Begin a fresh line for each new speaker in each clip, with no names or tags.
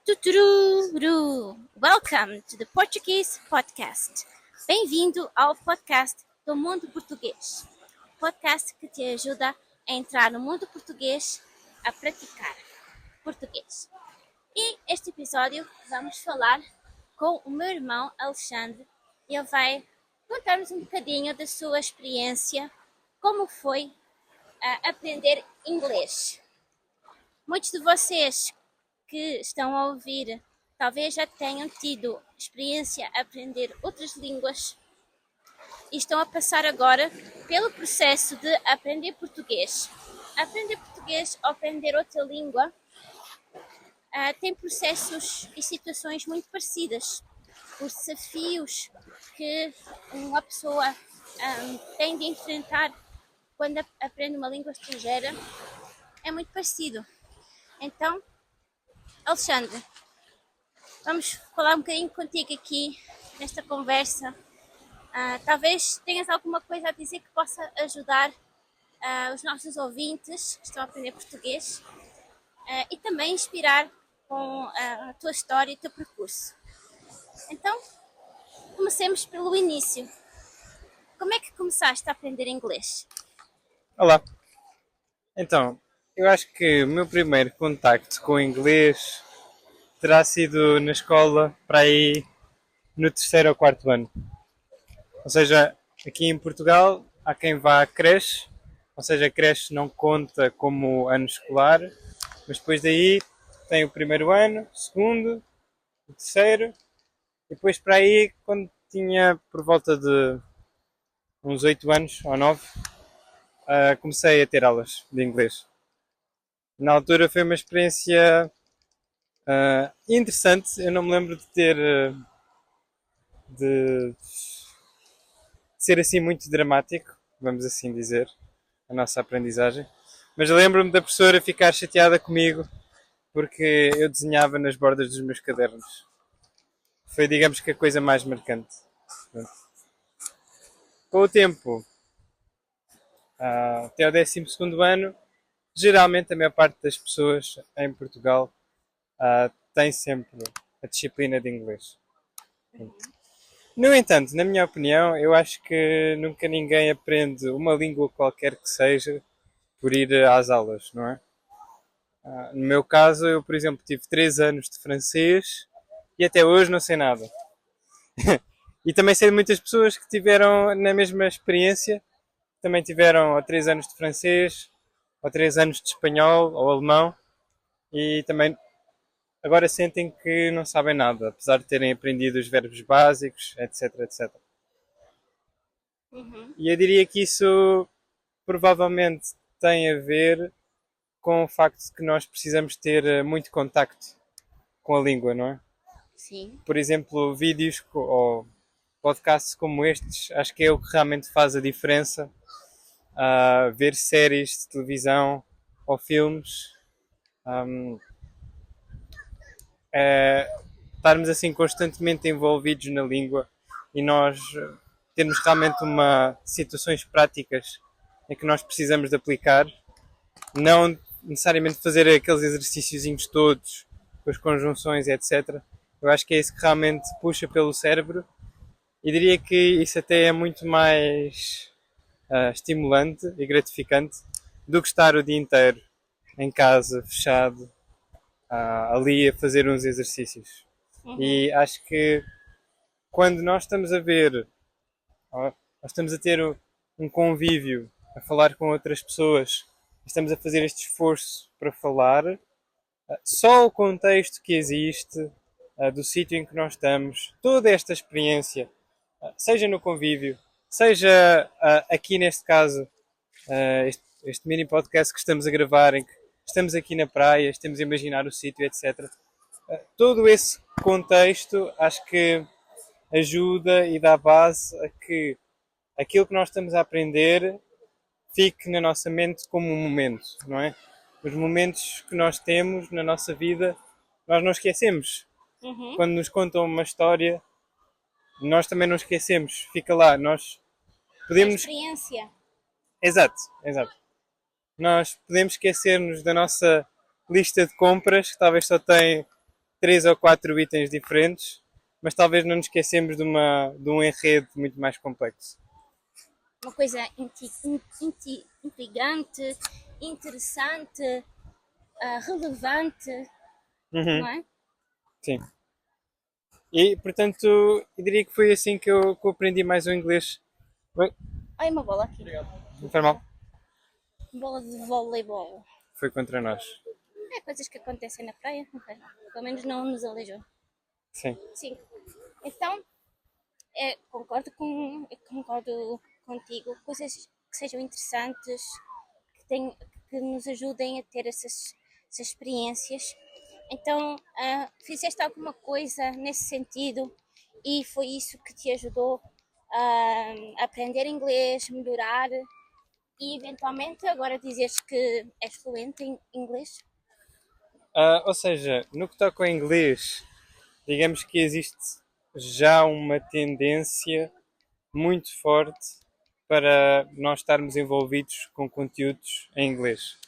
Tutururu! Welcome to the Portuguese Podcast. Bem-vindo ao podcast do Mundo Português. Podcast que te ajuda a entrar no mundo português, a praticar português. E este episódio vamos falar com o meu irmão Alexandre. Ele vai contar-nos um bocadinho da sua experiência, como foi aprender inglês. Muitos de vocês que estão a ouvir talvez já tenham tido experiência a aprender outras línguas e estão a passar agora pelo processo de aprender português. Aprender português ou aprender outra língua tem processos e situações muito parecidas. Os desafios que uma pessoa tem de enfrentar quando aprende uma língua estrangeira é muito parecido. Então, Alexandre, vamos falar um bocadinho contigo aqui nesta conversa. Talvez tenhas alguma coisa a dizer que possa ajudar os nossos ouvintes que estão a aprender português e também inspirar com a tua história e o teu percurso. Então, comecemos pelo início. Como é que começaste a aprender inglês?
Olá, então, eu acho que o meu primeiro contacto com o inglês terá sido na escola, para aí no terceiro ou quarto ano. Ou seja, aqui em Portugal há quem vá à creche, ou seja, a creche não conta como ano escolar, mas depois daí tem o primeiro ano, o segundo, o terceiro, e depois para aí, quando tinha por volta de uns 8 anos ou 9, comecei a ter aulas de inglês. Na altura foi uma experiência interessante. Eu não me lembro de ter de ser assim muito dramático, vamos assim dizer, a nossa aprendizagem. Mas lembro-me da professora ficar chateada comigo porque eu desenhava nas bordas dos meus cadernos. Foi, digamos, que a coisa mais marcante. Com o tempo, até o 12º ano, geralmente a maior parte das pessoas em Portugal tem sempre a disciplina de inglês. No entanto, na minha opinião, eu acho que nunca ninguém aprende uma língua qualquer que seja por ir às aulas, não é? No meu caso, eu, por exemplo, tive 3 anos de francês e até hoje não sei nada. E também sei de muitas pessoas que tiveram na mesma experiência, também tiveram ou 3 anos de francês, ou 3 anos de espanhol ou alemão, e também agora sentem que não sabem nada, apesar de terem aprendido os verbos básicos, etc, etc. E eu diria que isso provavelmente tem a ver com o facto de que nós precisamos ter muito contacto com a língua, não é?
Sim.
Por exemplo, vídeos ou podcasts como estes, acho que é o que realmente faz a diferença. Ver séries de televisão ou filmes, estarmos assim constantemente envolvidos na língua e nós termos realmente situações práticas em que nós precisamos de aplicar, não necessariamente fazer aqueles exercíciozinhos todos com as conjunções, etc. Eu acho que é isso que realmente puxa pelo cérebro e diria que isso até é muito mais estimulante e gratificante do que estar o dia inteiro em casa, fechado, ali a fazer uns exercícios. E acho que quando nós estamos a ver, nós estamos a ter um convívio, a falar com outras pessoas, estamos a fazer este esforço para falar, só o contexto que existe, do sítio em que nós estamos, toda esta experiência, seja no convívio, seja aqui neste caso, este mini podcast que estamos a gravar, em que estamos aqui na praia, estamos a imaginar o sítio, etc. Todo esse contexto acho que ajuda e dá base a que aquilo que nós estamos a aprender fique na nossa mente como um momento, não é? Os momentos que nós temos na nossa vida, nós não esquecemos. Quando nos contam uma história, nós também não esquecemos. Fica lá, nós podemos...
A experiência.
Exato, exato. Nós podemos esquecer-nos da nossa lista de compras, que talvez só tem três ou quatro itens diferentes, mas talvez não nos esquecemos de um enredo muito mais complexo.
Uma coisa intrigante, interessante, relevante, não
Uhum,
é?
sim. E, portanto, eu diria que foi assim que eu aprendi mais o inglês. Oi,
Olha uma bola aqui.
não faz mal.
Bola de voleibol.
Foi contra nós.
É coisas que acontecem na praia, não faz mal. Pelo menos não nos aleijou.
Sim.
Sim. Então, concordo contigo. Coisas que sejam interessantes, que nos ajudem a ter essas experiências. Então, fizeste alguma coisa nesse sentido e foi isso que te ajudou a aprender inglês, melhorar e eventualmente agora dizes que és fluente em inglês?
Ou seja, no que toca ao inglês, digamos que existe já uma tendência muito forte para nós estarmos envolvidos com conteúdos em inglês.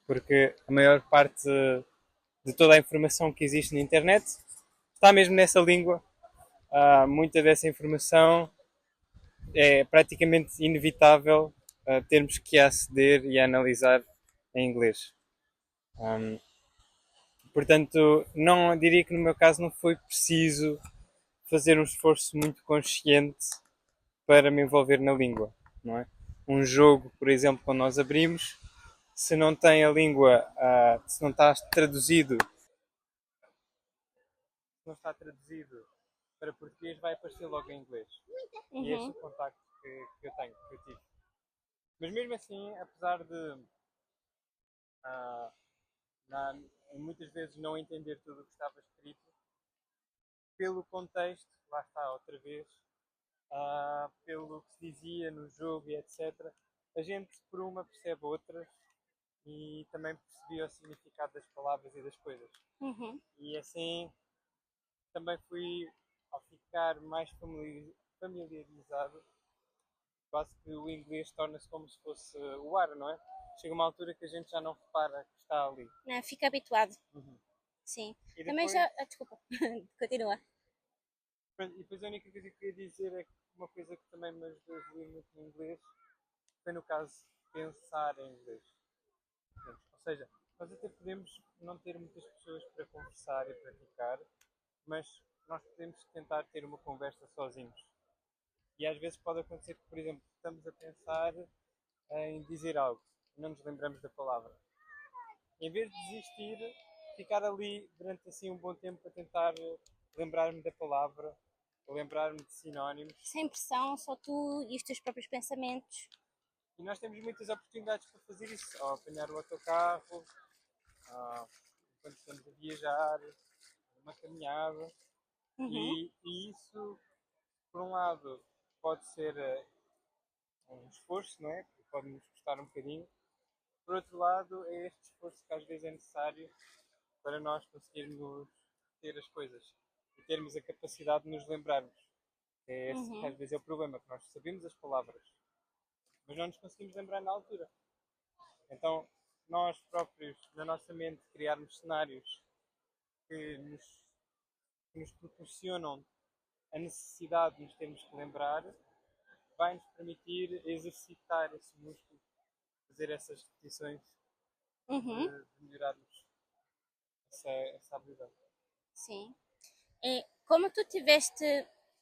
Porque a maior parte de toda a informação que existe na internet está mesmo nessa língua. Muita dessa informação é praticamente inevitável termos que aceder e analisar em inglês. Um, Portanto, não diria que no meu caso não foi preciso fazer um esforço muito consciente para me envolver na língua, não é? Um jogo, por exemplo, quando nós abrimos, se não tem a língua, se não está traduzido, se não está traduzido para português, vai aparecer logo em inglês. E esse é o contacto que eu tenho, que eu tive. Mas mesmo assim, apesar de ah, muitas vezes não entender tudo o que estava escrito, pelo contexto, lá está outra vez, pelo que se dizia no jogo e etc., a gente por uma percebe outras e também percebia o significado das palavras e das coisas.
Uhum.
E assim também fui, ao ficar mais familiarizado, quase que o inglês torna-se como se fosse o ar, não é? Chega uma altura que a gente já não repara que está ali.
Não, fica habituado.
Uhum.
Sim.
E
Também
depois,
já. Desculpa, continua.
e depois a única coisa que eu queria dizer é que uma coisa que também me ajudou a evoluir muito no inglês foi no caso pensar em inglês. Ou seja, nós até podemos não ter muitas pessoas para conversar e praticar, mas nós podemos tentar ter uma conversa sozinhos. E às vezes pode acontecer que, por exemplo, estamos a pensar em dizer algo e não nos lembramos da palavra. Em vez de desistir, ficar ali durante assim um bom tempo a tentar lembrar-me da palavra, lembrar-me de sinónimos.
Sem pressão, só tu e os teus próprios pensamentos.
E nós temos muitas oportunidades para fazer isso, ao apanhar o autocarro, quando estamos a viajar, uma caminhada.
Uhum.
E isso, por um lado, pode ser um esforço, não é? Porque pode nos custar um bocadinho. Por outro lado, é este esforço que às vezes é necessário para nós conseguirmos ter as coisas e termos a capacidade de nos lembrarmos. É esse que às vezes é o problema, que nós sabemos as palavras, mas não nos conseguimos lembrar na altura. Então, nós próprios, na nossa mente, criarmos cenários que nos proporcionam a necessidade de nos termos que lembrar, vai nos permitir exercitar esse músculo, fazer essas repetições
Uhum.
de melhorarmos essa habilidade.
Sim. E como tu tiveste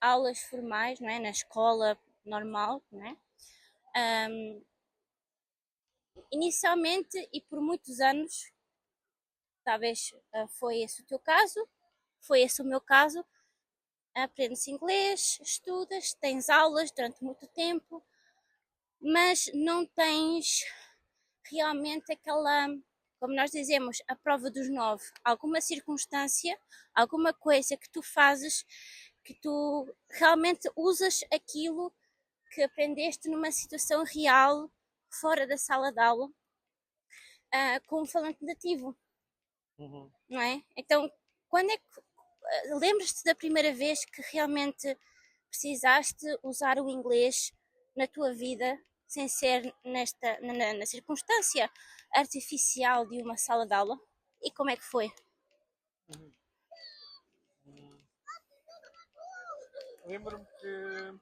aulas formais, não é? Na escola normal, não é? Ahm, Inicialmente e por muitos anos, talvez foi esse o teu caso, foi esse o meu caso, aprendes inglês, estudas, tens aulas durante muito tempo, mas não tens realmente aquela, como nós dizemos, a prova dos 9, alguma circunstância, alguma coisa que tu fazes, que tu realmente usas aquilo que aprendeste numa situação real, fora da sala de aula, com um falante nativo,
Uhum.
não é? Então, quando é que lembras-te da primeira vez que realmente precisaste usar o inglês na tua vida sem ser na circunstância artificial de uma sala de aula? E como é que foi?
Uhum. lembro-me que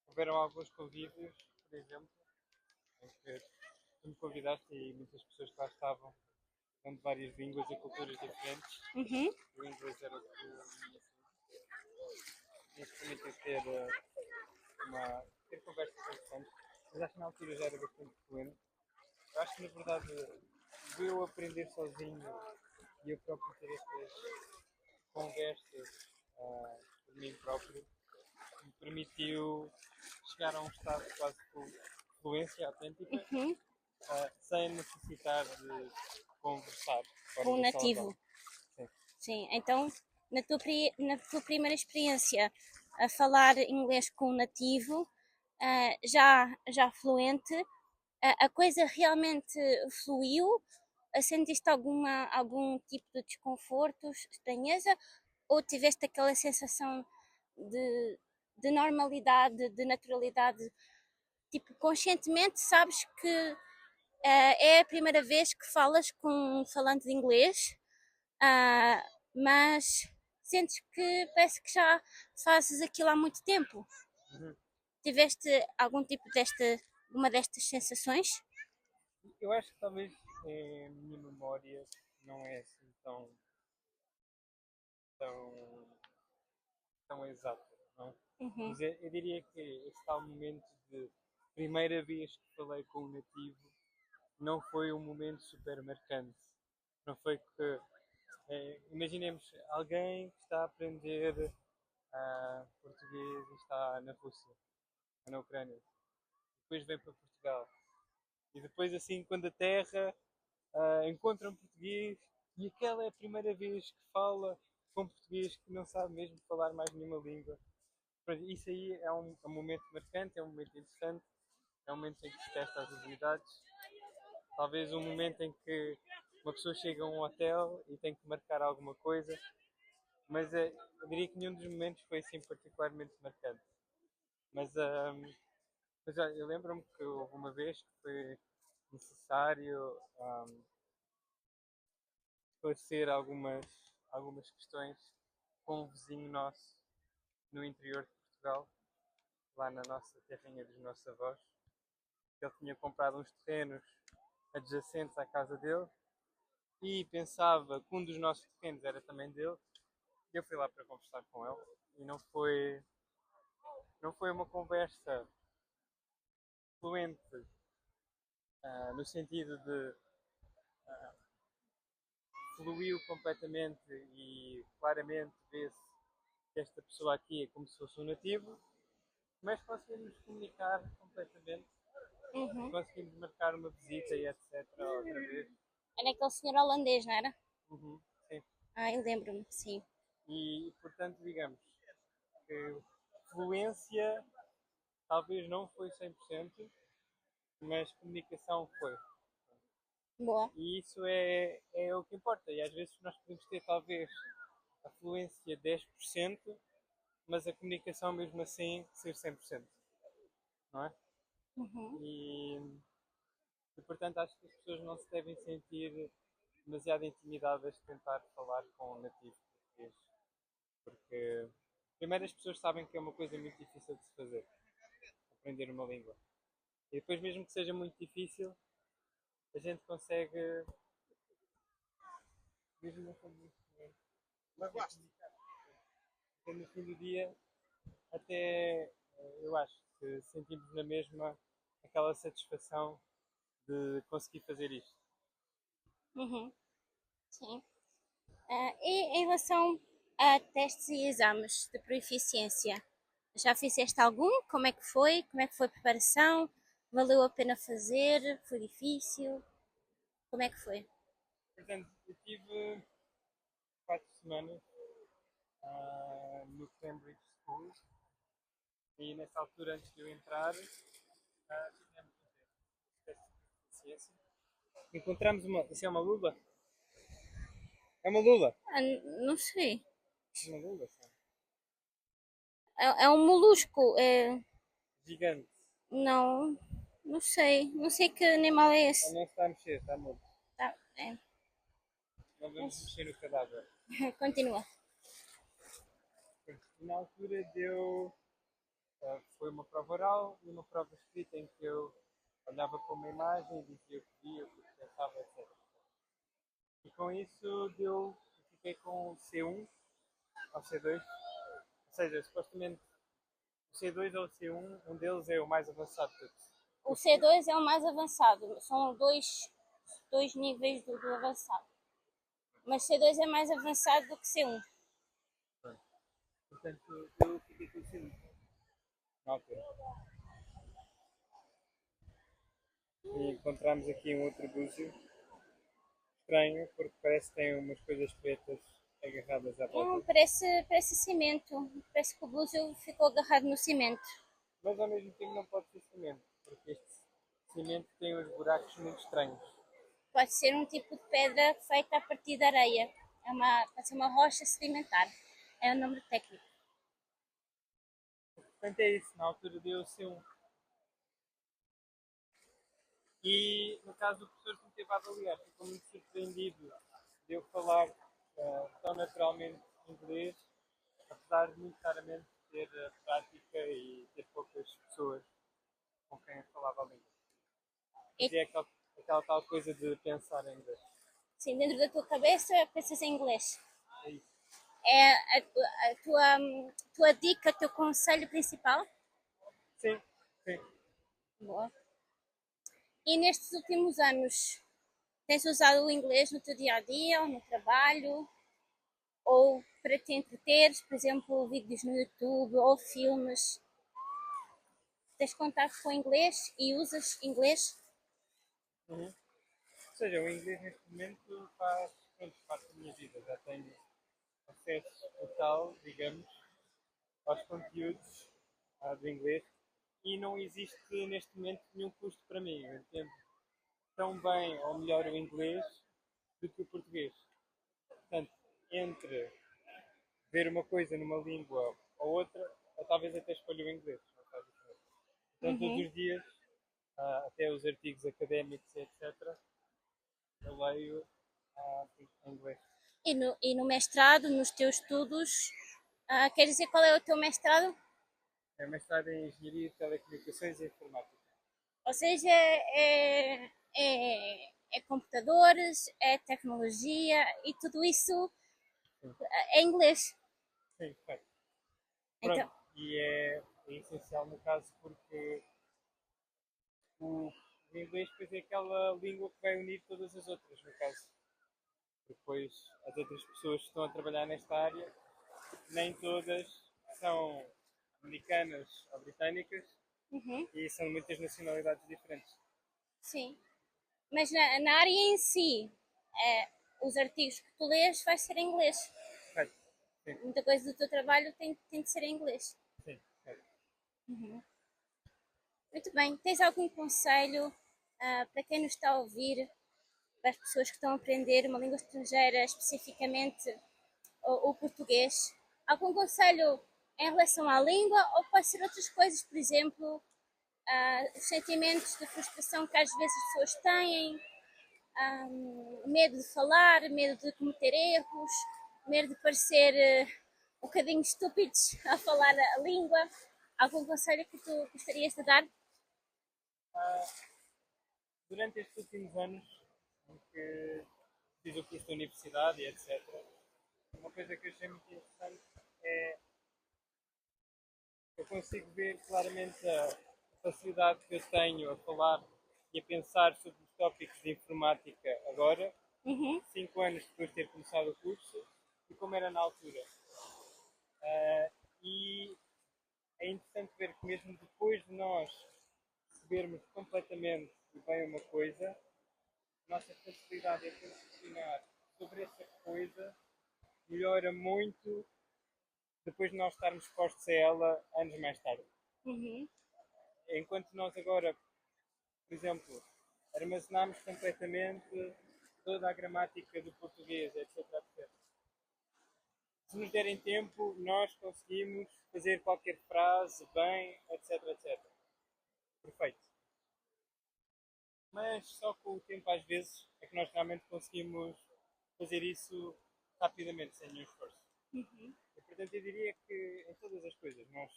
houveram alguns convívios, por exemplo, em que tu me convidaste e muitas pessoas que lá estavam eram de várias línguas e culturas diferentes.
Uhum.
O inglês era o que eu isso permitiu ter conversas interessantes, mas acho que na altura já era bastante fluente. Eu acho que na verdade eu aprender sozinho e eu próprio ter estas conversas por mim próprio me permitiu chegar a um estado quase de fluência autêntica
Uhum.
sem necessitar de conversar fora
Com o
da sala de
nativo.
aula. Sim.
Sim, então na tua primeira experiência a falar inglês com o nativo, já fluente, a coisa realmente fluiu? Sentiste algum tipo de desconforto, estranheza? Ou tiveste aquela sensação de, de normalidade, de naturalidade? Tipo, conscientemente sabes que é a primeira vez que falas com um falante de inglês, ah, mas sentes que parece que já fazes aquilo há muito tempo.
Uhum.
Tiveste algum tipo uma destas sensações?
Eu acho que talvez a minha memória não é assim tão, tão exata, não é?
Uhum.
Mas eu diria que esse tal momento de primeira vez que falei com um nativo não foi um momento super marcante. Não foi que. Imaginemos alguém que está a aprender português e está na Rússia ou na Ucrânia. Depois vem para Portugal. E depois, assim, quando aterra, encontra um português e aquela é a primeira vez que fala com português que não sabe mesmo falar mais nenhuma língua. Isso aí é um momento marcante, é um momento interessante, é um momento em que se testa as habilidades. Talvez um momento em que uma pessoa chega a um hotel e tem que marcar alguma coisa, mas eu diria que nenhum dos momentos foi assim particularmente marcante. Mas, olha, eu lembro-me que houve uma vez que foi necessário esclarecer algumas questões com um vizinho nosso no interior de Portugal, lá na nossa terrinha dos nossos avós. Ele tinha comprado uns terrenos adjacentes à casa dele e pensava que um dos nossos terrenos era também dele. E eu fui lá para conversar com ele e não foi uma conversa fluente, no sentido de fluiu completamente e claramente vê-se que esta pessoa aqui é como se fosse um nativo, mas conseguimos comunicar completamente,
Uhum.
conseguimos marcar uma visita e etc. outra vez.
Era aquele senhor holandês, não era?
Uhum, sim.
Eu lembro-me, sim.
E portanto, digamos que fluência talvez não foi 100%, mas comunicação foi.
Boa.
E isso é o que importa. E às vezes nós podemos ter talvez a fluência 10%, mas a comunicação mesmo assim ser 100%, não é?
Uhum.
E portanto acho que as pessoas não se devem sentir demasiado intimidadas de tentar falar com o nativo português. Porque primeiro as pessoas sabem que é uma coisa muito difícil de se fazer, aprender uma língua. E depois mesmo que seja muito difícil, a gente consegue mesmo não fazer muito. Porque no fim do dia até eu acho que sentimos na mesma aquela satisfação de conseguir fazer isto.
Uhum. Sim. E em relação a testes e exames de proficiência, já fizeste algum? Como é que foi? Como é que foi a preparação? Valeu a pena fazer? Foi difícil? Como é que foi?
Portanto, eu tive 4 semanas no Cambridge School e nessa altura, antes de eu entrar, fizemos um teste de ciência. Encontramos uma. Isso é uma lula? É uma lula?
Não sei.
É uma lula, sim.
É um molusco.
Gigante.
Não, não sei. Não sei que animal é
Ela
esse.
não se está a mexer, está morto.
Tá,
Não vamos mexer no cadáver.
Continua.
E na altura foi uma prova oral e uma prova escrita em que eu olhava para uma imagem e dizia o que via, o que pensava, etc. E com isso fiquei com o C1 ao C2, ou seja, supostamente o C2 ou o C1, um deles é o mais avançado de todos.
O C2 é o mais avançado, são dois níveis do avançado. Mas C2 é mais avançado do que C1.
Portanto, eu fiquei com o C1 na altura. E encontramos aqui um outro búzio estranho, porque parece que tem umas coisas pretas agarradas à
Não,
volta.
parece cimento. Parece que o búzio ficou agarrado no cimento.
Mas ao mesmo tempo não pode ser cimento, porque este cimento tem uns buracos muito estranhos.
Pode ser um tipo de pedra feita a partir de areia. Pode ser uma rocha sedimentar. É o nome técnico.
Portanto é isso, na altura deu-se um. E no caso o professor que me teve a avaliar ficou muito surpreendido de eu falar tão naturalmente inglês, apesar de muito raramente ter prática e ter poucas pessoas com quem eu falava a língua.
E,
E é aquela tal coisa de pensar em inglês.
sim, dentro da tua cabeça pensas em inglês.
É isso.
É a tua dica, o teu conselho principal?
Sim, sim.
Boa. E nestes últimos anos, tens usado o inglês no teu dia a dia, ou no trabalho, ou para te entreteres, por exemplo, vídeos no YouTube ou filmes? Tens contato com inglês e usas inglês?
Uhum. Ou seja, o inglês neste momento faz parte da minha vida. Já tenho acesso total, digamos, aos conteúdos do inglês e não existe neste momento nenhum custo para mim. Eu entendo tão bem ou melhor o inglês do que o português. Portanto, entre ver uma coisa numa língua ou outra, ou talvez até escolha o inglês. Não faz diferença. Então, todos
Uhum.
os dias, até os artigos académicos, etc., eu leio em inglês.
E no mestrado, nos teus estudos, quer dizer qual é o teu mestrado?
É mestrado em Engenharia de Telecomunicações e Informática.
Ou seja, é computadores, é tecnologia e tudo isso
Sim,
é inglês.
sim, correto.
Então,
Pronto, e é essencial no caso porque o inglês depois é aquela língua que vai unir todas as outras, no caso. Depois as outras pessoas que estão a trabalhar nesta área, nem todas são americanas ou britânicas
uhum,
e são de muitas nacionalidades diferentes.
sim. Mas na área em si, os artigos que tu lês vai ser em inglês.
Correto? Sim,
Muita coisa do teu trabalho tem de ser em inglês.
sim, correto.
Uhum. Muito bem. Tens algum conselho para quem nos está a ouvir, para as pessoas que estão a aprender uma língua estrangeira, especificamente o português? Algum conselho em relação à língua ou pode ser outras coisas, por exemplo, os sentimentos de frustração que às vezes as pessoas têm, medo de falar, medo de cometer erros, medo de parecer um bocadinho estúpidos a falar a língua. Algum conselho que tu gostarias de dar?
Ah, durante estes últimos anos, em que fiz o curso da universidade e etc., uma coisa que eu achei muito interessante é eu consigo ver claramente a facilidade que eu tenho a falar e a pensar sobre os tópicos de informática agora,
Uhum,
5 anos depois de ter começado o curso, e como era na altura. E é interessante ver que mesmo depois de nós percebermos completamente e bem uma coisa, a nossa facilidade em raciocinar sobre essa coisa melhora muito depois de nós estarmos expostos a ela anos mais tarde.
uhum,
Enquanto nós agora, por exemplo, armazenamos completamente toda a gramática do português, etc, etc. Se nos derem tempo, nós conseguimos fazer qualquer frase bem, etc, etc. Perfeito. Mas só com o tempo, às vezes, é que nós realmente conseguimos fazer isso rapidamente, sem nenhum esforço.
uhum.
E Portanto, eu diria que em todas as coisas nós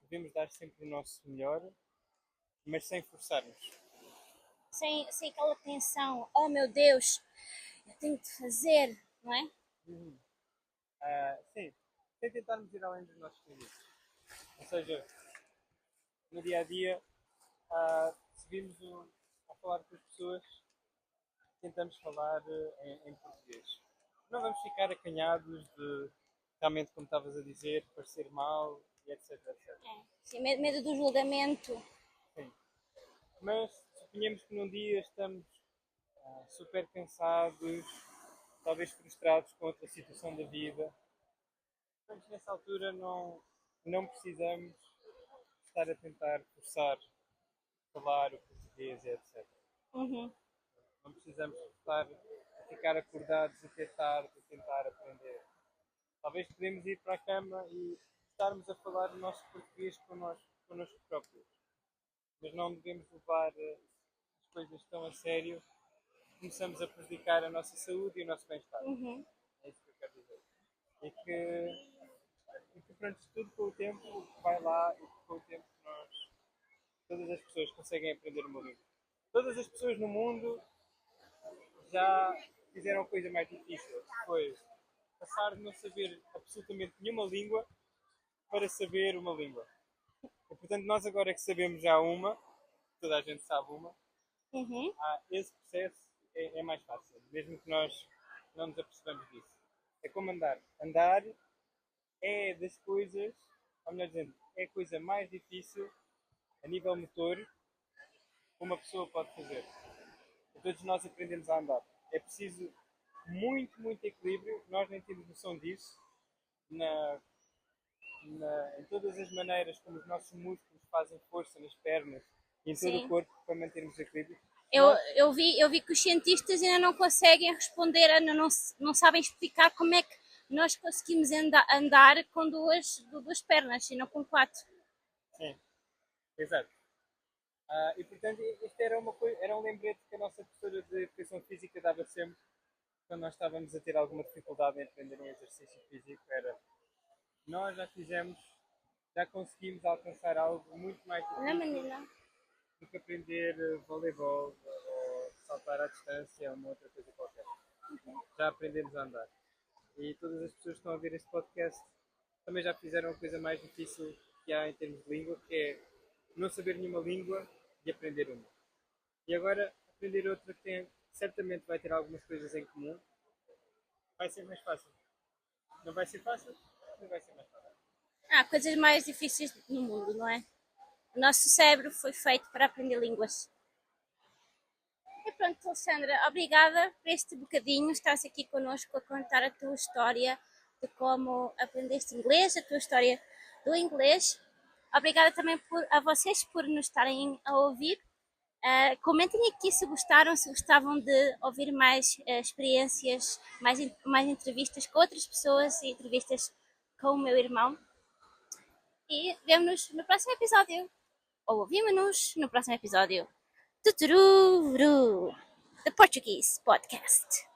devemos dar sempre o nosso melhor, mas sem forçarmos.
Sem aquela tensão, oh meu Deus, eu tenho de fazer, não é?
Sim, sem tentarmos ir além dos nossos limites. Ou seja, no dia a dia, se vimos a falar com as pessoas, tentamos falar em português. Não vamos ficar acanhados de, realmente, como estavas a dizer, parecer mal, e etc, etc.
Sim, medo do julgamento.
Sim. Mas suponhamos que num dia estamos super cansados, talvez frustrados com outra situação da vida. Mas nessa altura não precisamos estar a tentar forçar falar o português e etc.
Uhum.
Não precisamos estar a ficar acordados até tarde a tentar aprender. Talvez podemos ir para a cama e estarmos a falar o nosso português connosco próprios. Mas não devemos levar as coisas tão a sério que começamos a prejudicar a nossa saúde e o nosso bem-estar.
Uhum.
É isso que eu quero dizer. E que pronto, tudo com o tempo vai lá e com o tempo todas as pessoas conseguem aprender uma língua. Todas as pessoas no mundo já fizeram a coisa mais difícil, que foi passar de não saber absolutamente nenhuma língua para saber uma língua. E, portanto, nós agora que sabemos já uma, toda a gente sabe uma,
Uhum.
esse processo é mais fácil, mesmo que nós não nos apercebamos disso. É como andar. Andar é das coisas, ou melhor dizendo, é a coisa mais difícil a nível motor que uma pessoa pode fazer. E todos nós aprendemos a andar. É preciso muito, muito equilíbrio. Nós nem temos noção disso. Em todas as maneiras como os nossos músculos fazem força nas pernas e em todo o corpo para mantermos equilíbrio.
Eu vi que os cientistas ainda não conseguem responder, ainda não sabem explicar como é que nós conseguimos andar com duas pernas e não com quatro.
Sim, exato. E portanto, isto era um lembrete que a nossa professora de Educação Física dava sempre quando nós estávamos a ter alguma dificuldade em aprender um exercício físico. Era, nós já conseguimos alcançar algo muito mais difícil do que aprender voleibol ou saltar à distância ou uma outra coisa qualquer. Já aprendemos a andar. E todas as pessoas que estão a ver este podcast também já fizeram a coisa mais difícil que há em termos de língua, que é não saber nenhuma língua e aprender uma. E agora aprender outra que certamente vai ter algumas coisas em comum, vai ser mais fácil. Não vai ser fácil, mas vai ser mais fácil.
Há coisas mais difíceis no mundo, não é? O nosso cérebro foi feito para aprender línguas. E pronto, Alexandra, obrigada por este bocadinho. Estás aqui connosco a contar a tua história de como aprendeste inglês, a tua história do inglês. Obrigada também a vocês por nos estarem a ouvir. Comentem aqui se gostaram, se gostavam de ouvir mais experiências, mais entrevistas com outras pessoas e entrevistas com o meu irmão. E vemo-nos no próximo episódio. Ou ouvimos-nos no próximo episódio. Tutururu! The Portuguese Podcast.